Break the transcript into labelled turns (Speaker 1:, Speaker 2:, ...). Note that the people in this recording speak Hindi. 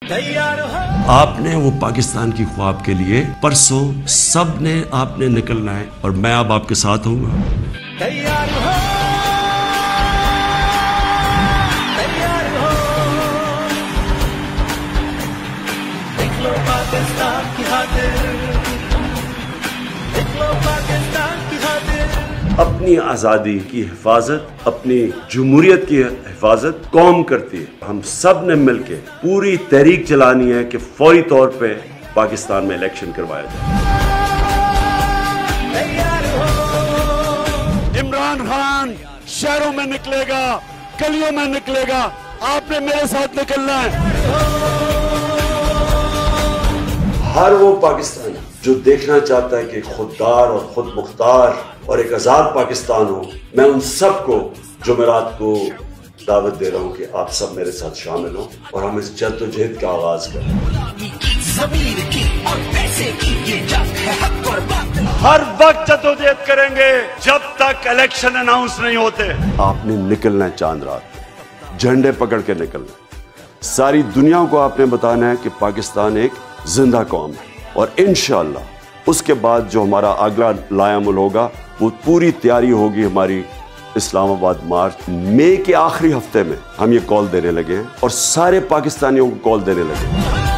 Speaker 1: आपने वो पाकिस्तान की ख्वाब के लिए परसों सब ने आपने निकलना है और मैं अब आपके साथ हूँ।
Speaker 2: तैयार हो, तैयार हो, देख लो पाकिस्तान की खातिर, देख लो पाकिस्तान की खातिर।
Speaker 1: अपनी आज़ादी की हिफाजत, अपनी जमहूरियत की हिफाजत कौम करती है। हम सब ने मिलकर पूरी तहरीक चलानी है कि फौरी तौर पे पाकिस्तान में इलेक्शन करवाया जाए।
Speaker 3: इमरान खान शहरों में निकलेगा, गलियों में निकलेगा, आपने मेरे साथ निकलना है।
Speaker 1: हर वो पाकिस्तानी जो देखना चाहता है कि खुददार और खुद मुख्तार और एक आजाद पाकिस्तान हो, मैं उन सबको जुमेरात को दावत दे रहा हूं कि आप सब मेरे साथ शामिल हो और हम इस जद्दोजहद का आगाज करें।
Speaker 3: हर वक्त जद्दोजहद करेंगे जब तक इलेक्शन अनाउंस नहीं होते।
Speaker 1: आपने निकलना है चांद रात, झंडे पकड़ के निकलना है। सारी दुनिया को आपने बताना है कि पाकिस्तान एक जिंदा कौम है और इंशाअल्लाह उसके बाद जो हमारा अगला लायामुल होगा वो पूरी तैयारी होगी हमारी इस्लामाबाद मार्च। मई के आखिरी हफ्ते में हम ये कॉल देने लगे हैं और सारे पाकिस्तानियों को कॉल देने लगे हैं।